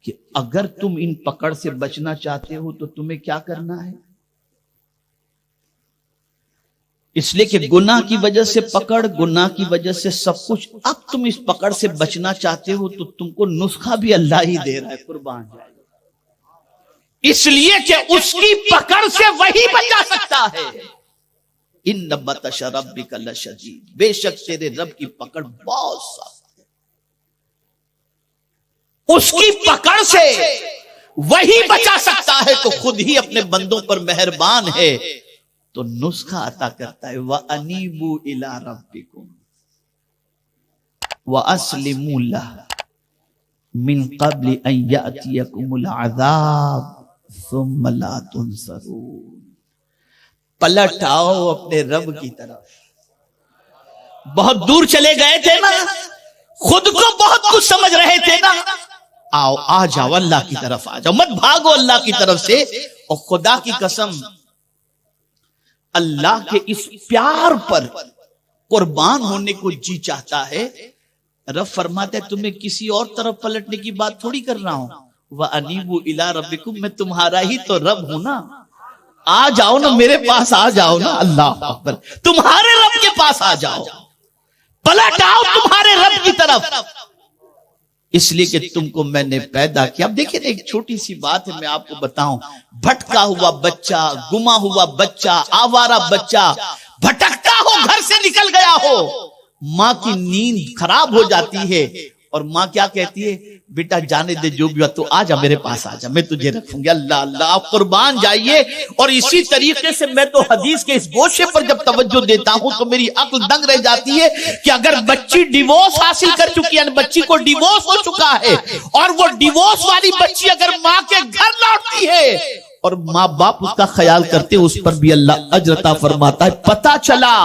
کہ اگر تم ان پکڑ سے بچنا چاہتے ہو تو تمہیں کیا کرنا ہے؟ اس لیے کہ گناہ کی وجہ سے پکڑ، گناہ کی وجہ سے سب کچھ. اب تم اس پکڑ سے بچنا چاہتے ہو تو تم کو نسخہ بھی اللہ ہی دے رہا ہے، قربان جائے، اس لیے کہ اس کی پکڑ سے وہی بچا سکتا ہے. ان بطش ربک لشدید، بے شک تیرے رب کی پکڑ بہت سخت ہے. اس کی پکڑ سے وہی بچا سکتا ہے تو خود ہی اپنے بندوں پر مہربان ہے تو نسخہ عطا کرتا ہے. وَأَنِيبُوا إِلَىٰ رَبِّكُمْ وَأَسْلِمُوا لَهُ مِن قَبْلِ أَن يَأْتِيَكُمُ الْعَذَابُ ثُمَّ لَا تُنصَرُونَ. پلٹ آؤ اپنے رب کی طرف. بہت دور چلے گئے تھے نا، خود کو بہت کچھ سمجھ رہے تھے نا، آؤ آ جاؤ اللہ کی طرف آ جاؤ، مت بھاگو اللہ کی طرف سے. اور خدا کی قسم اللہ کے اس پیار پر قربان ہونے کو جی چاہتا ہے. رب فرماتا ہے تمہیں کسی اور طرف پلٹنے کی بات تھوڑی کر رہا ہوں. وَأَنِيبُوا إِلَىٰ رَبِّكُمْ، میں تمہارا ہی تو رب ہوں نا، آ جاؤ نا میرے پاس، آ جاؤ نا. اللہ اکبر، تمہارے رب کے پاس آ جاؤ، پلٹ آؤ تمہارے رب کی طرف. اس لیے کہ تم کو میں نے پیدا کیا. اب دیکھیں ایک چھوٹی سی بات ہے، میں آپ کو بتاؤں. بھٹکا ہوا بچہ، گما ہوا بچہ، آوارہ بچہ بھٹکتا ہو، گھر سے نکل گیا ہو، ماں کی نیند خراب ہو جاتی ہے اور ماں کیا کہتی ہے؟ بیٹا جانے دے جو بھی ہوا، تو آجا میرے پاس آجا، میں تجھے رکھوں گی. اللہ اللہ، آپ قربان جائیے. اور اسی طریقے سے میں تو حدیث کے اس گوشے پر جب توجہ دیتا ہوں تو میری عقل دنگ رہ جاتی ہے کہ اگر بچی ڈیورس حاصل کر چکی ہے، بچی کو ڈیورس ہو چکا ہے، اور وہ ڈیورس والی بچی اگر ماں کے گھر لوٹتی ہے اور ماں باپ اس کا خیال کرتے، اس پر بھی اللہ اجر عطا فرماتا ہے. پتہ چلا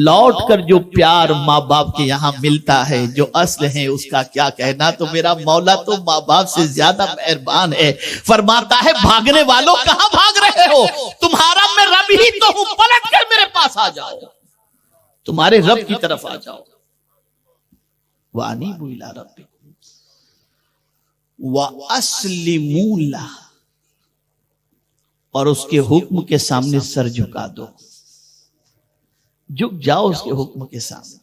لوٹ کر جو پیار ماں باپ کے یہاں ملتا ہے، جو اصل ہے، اس کا کیا کہنا. تو میرا مولا تو ماں باپ سے زیادہ مہربان ہے. فرماتا ہے بھاگنے والوں کہاں بھاگ رہے ہو، تمہارا میں رب ہی تو ہوں، پلٹ کر میرے پاس آ جاؤ، تمہارے رب کی طرف آ جاؤ. وَأَنِيبُوا إِلَىٰ رَبِّكُمْ وَأَسْلِمُوا لَهُ، اور اس کے حکم کے سامنے سر جھکا دو، جھک جاؤ اس کے حکم کے سامنے.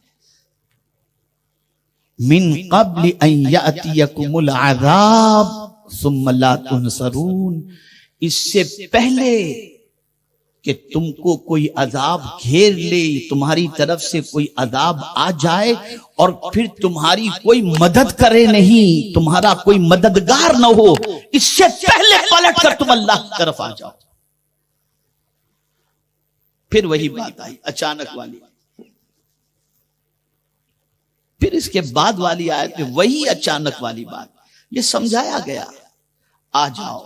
من قبل ان یأتیکم العذاب ثم لا تنصرون، اس سے پہلے کہ تم کو کوئی عذاب گھیر لے، تمہاری طرف سے کوئی عذاب آ جائے اور پھر تمہاری کوئی مدد کرے نہیں، تمہارا کوئی مددگار نہ ہو، اس سے پہلے پلٹ کر تم اللہ کی طرف آ جاؤ. پھر وہی بات آئی اچانک والی، پھر اس کے بعد والی آیت میں وہی اچانک والی بات، یہ سمجھایا گیا آ جاؤ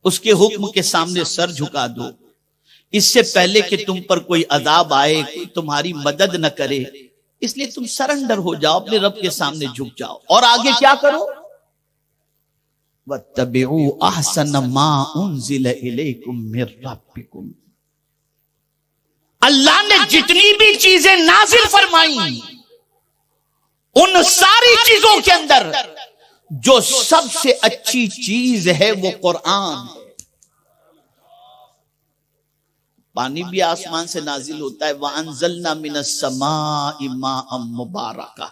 اس کے حکم کے سامنے سر جھکا دو، اس سے پہلے کہ تم پر کوئی عذاب آئے، کوئی تمہاری مدد نہ کرے، اس لیے تم سرنڈر ہو جاؤ، اپنے رب کے سامنے جھک جاؤ. اور آگے کیا کرو؟ وَاتَّبِعُوا أَحْسَنَ مَا أُنزِلَ إِلَيْكُم مِّن رَّبِّكُمْ، اللہ نے جتنی بھی چیزیں نازل فرمائی ان ساری چیزوں کے اندر جو سب سے اچھی چیز ہے وہ قرآن ہے. پانی بھی آسمان سے نازل ہوتا ہے. وَأَنزَلْنَا مِنَ السَّمَاءِ مَاءً مُبَارَكًا،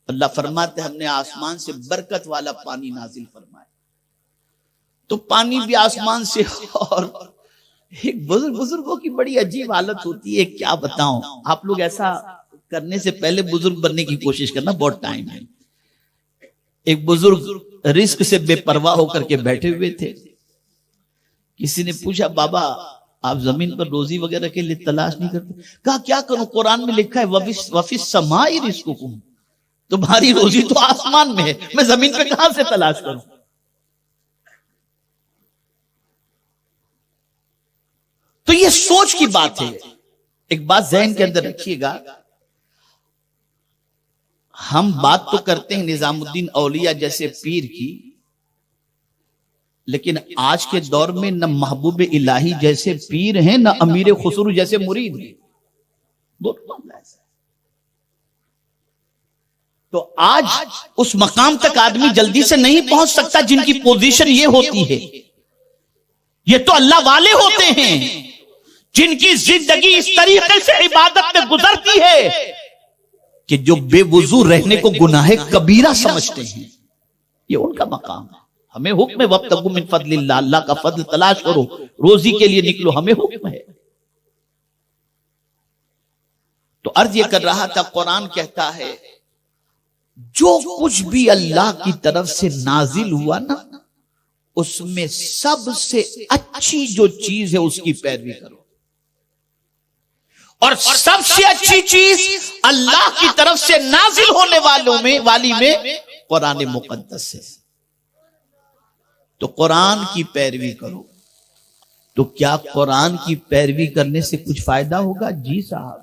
اللہ فرماتے ہم نے آسمان سے برکت والا پانی نازل فرمایا. تو پانی بھی آسمان سے. اور ایک بزرگوں کی بڑی عجیب حالت ہوتی ہے، کیا بتاؤں. آپ لوگ ایسا کرنے سے پہلے بزرگ بننے کی کوشش کرنا، بہت ٹائم ہے. ایک بزرگ رزق سے بے پرواہ ہو کر کے بیٹھے ہوئے تھے. کسی نے پوچھا بابا آپ زمین پر روزی وغیرہ کے لیے تلاش نہیں کرتے؟ کہا کیا کروں، قرآن میں لکھا ہے وَفِي السَّمَاءِ رِزْقُكُمْ، تمہاری روزی تو آسمان میں ہے، میں زمین پہ کہاں سے تلاش کروں. تو یہ سوچ کی بات ہے. ایک بات ذہن کے اندر رکھیے گا، ہم بات تو کرتے ہیں نظام الدین اولیاء جیسے پیر کی، لیکن آج کے دور میں نہ محبوب الہی جیسے پیر ہیں، نہ امیر خسرو جیسے مرید ہیں. تو آج اس مقام تک آدمی جلدی سے نہیں پہنچ سکتا جن کی پوزیشن یہ ہوتی ہے. یہ تو اللہ والے ہوتے ہیں جن کی زندگی اس طریقے سے عبادت میں گزرتی ہے کہ جو بے وضو رہنے کو گناہ کبیرہ سمجھتے ہیں. یہ ان کا مقام ہے. ہمیں حکم ہے وابتغوا من فضل اللہ، اللہ کا فضل تلاش کرو، روزی کے لیے نکلو، ہمیں حکم ہے. تو عرض یہ کر رہا تھا، قرآن کہتا ہے جو کچھ بھی اللہ کی طرف سے نازل ہوا نا، اس میں سب سے اچھی جو چیز ہے اس کی پیروی کرو. اور سب سے اچھی چیز اللہ کی طرف سے نازل ہونے والی میں قرآن مقدس ہے. تو قرآن کی پیروی کرو. تو کیا قرآن کی پیروی کرنے سے کچھ فائدہ ہوگا؟ جی صاحب،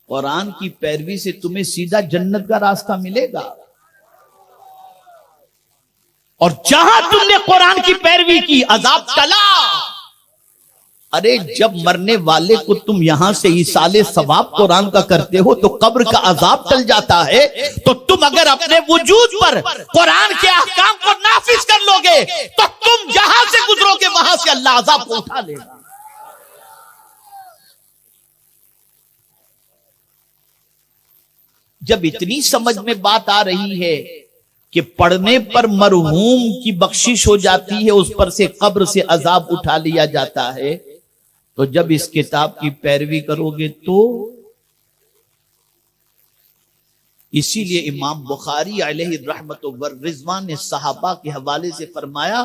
قرآن کی پیروی سے تمہیں سیدھا جنت کا راستہ ملے گا. اور جہاں تم نے قرآن کی پیروی کی عذاب ٹلا. ارے جب مرنے والے کو تم یہاں سے ایصال ثواب قرآن کا کرتے ہو تو قبر کا عذاب ٹل جاتا ہے. تو تم اگر اپنے وجود پر قرآن کے احکام کو نافذ کر لو گے تو تم جہاں سے گزرو گے وہاں سے اللہ عذاب کو اٹھا لے گا. جب اتنی سمجھ میں بات آ رہی ہے کہ پڑھنے پر مرحوم کی بخشش ہو جاتی ہے، اس پر سے قبر سے عذاب اٹھا لیا جاتا ہے، تو جب اس کتاب کی پیروی کرو گے تو اسی لیے امام بخاری علیہ الرحمت والرضوان نے صحابہ کے حوالے سے فرمایا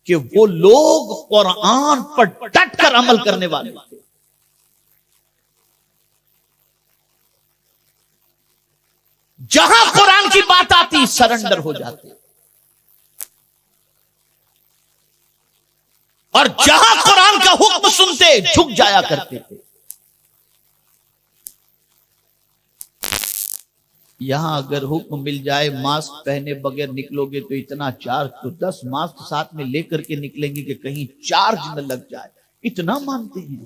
کہ وہ لوگ قرآن پر ڈٹ کر عمل کرنے والے تھے. جہاں قرآن کی بات آتی سرنڈر ہو جاتے، اور جہاں قرآن کا حکم سنتے جھک جایا کرتے تھے. یہاں اگر حکم مل جائے ماسک پہنے بغیر نکلو گے تو اتنا چارج، تو 10 ماسک ساتھ میں لے کر کے نکلیں گے کہ کہیں چارج نہ لگ جائے. اتنا مانتے ہیں.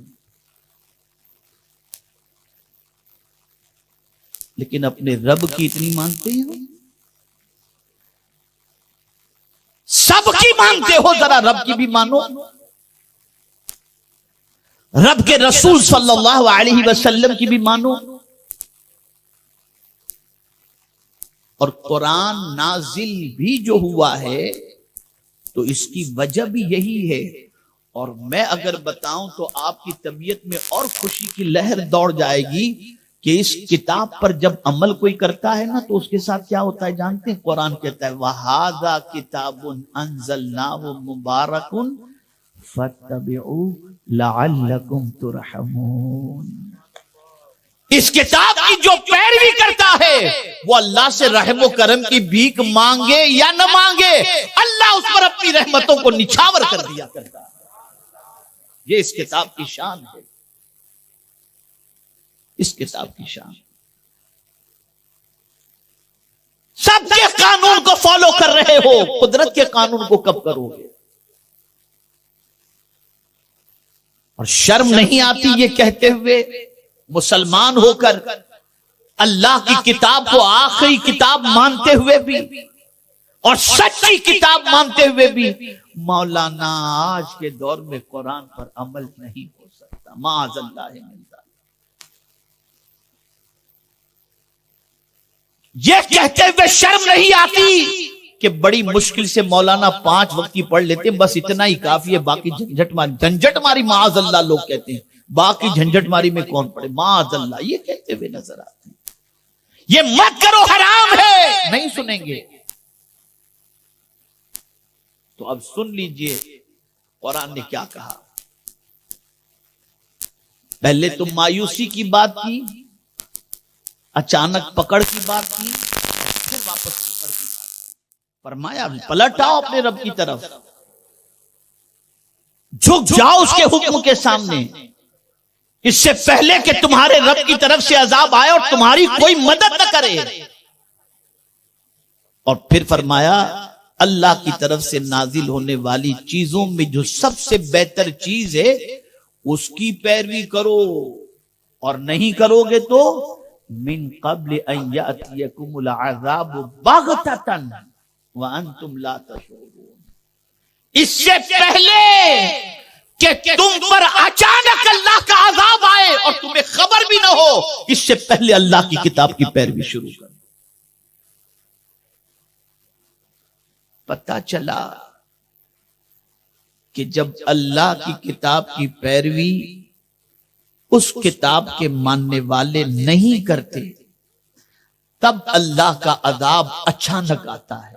لیکن اپنے رب کی اتنی مانتے ہیں؟ سب کی مانتے ہو، ذرا رب کی بھی مانو. رب کے رسول صلی اللہ علیہ وسلم کی بھی مانو. اور قرآن نازل بھی جو ہوا ہے تو اس کی وجہ بھی یہی ہے. اور میں اگر بتاؤں تو آپ کی طبیعت میں اور خوشی کی لہر دوڑ جائے گی کہ اس کتاب پر جب عمل کوئی کرتا ہے نا تو اس کے ساتھ کیا ہوتا ہے جانتے ہیں؟ قرآن کہتا ہے وَهَذَا كِتَابٌ أَنزَلْنَاهُ مُبَارَكٌ فَاتَّبِعُوهُ لَعَلَّكُمْ تُرْحَمُونَ. اس کتاب کی جو پیروی کرتا ہے وہ اللہ سے رحم و کرم کی بھیک مانگے یا نہ مانگے، اللہ اس پر اپنی رحمتوں کو نچھاور کر دیا کرتا ہے. یہ اس کتاب کی شان ہے. اس کتاب کی شان. سب کے قانون کو فالو کر رہے ہو، قدرت کے قانون کو کب کرو گے؟ اور شرم نہیں آتی یہ کہتے ہوئے مسلمان ہو کر اللہ کی کتاب کو آخری کتاب مانتے ہوئے بھی اور سچی کتاب مانتے ہوئے بھی مولانا آج کے دور میں قرآن پر عمل نہیں ہو سکتا. معاذ اللہ من ذلک. یہ کہتے ہوئے شرم نہیں آتی کہ بڑی مشکل سے مولانا 5 وقت کی پڑھ لیتے، بس اتنا ہی کافی ہے، باقی جھنجٹ ماری معاذ اللہ لوگ کہتے ہیں، باقی جھنجٹ ماری میں کون پڑے، معاذ اللہ یہ کہتے ہوئے نظر آتے ہیں. یہ مت کرو حرام ہے، نہیں سنیں گے. تو اب سن لیجئے قرآن نے کیا کہا. پہلے تو مایوسی کی بات کی، اچانک پکڑ کی بات کی، پھر واپس پکڑ کی بات. فرمایا پلٹ آؤ اپنے رب کی طرف، جھک جاؤ اس کے حکم کے سامنے، اس سے پہلے کہ تمہارے رب کی طرف سے عذاب آئے اور تمہاری کوئی مدد نہ کرے. اور پھر فرمایا اللہ کی طرف سے نازل ہونے والی چیزوں میں جو سب سے بہتر چیز ہے اس کی پیروی کرو. اور نہیں کرو گے تو من قبل ان یاتیکم العذاب بغتۃ وانتم لا تشعرون، اس سے پہلے کہ تم پر اچانک اللہ کا عذاب آئے اور تمہیں خبر بھی نہ ہو، اس سے پہلے اللہ کی کتاب کی پیروی شروع کر۔ پتہ چلا کہ جب اللہ کی کتاب کی پیروی اس کتاب کے ماننے والے نہیں کرتے، تب اللہ کا عذاب اچانک آتا ہے۔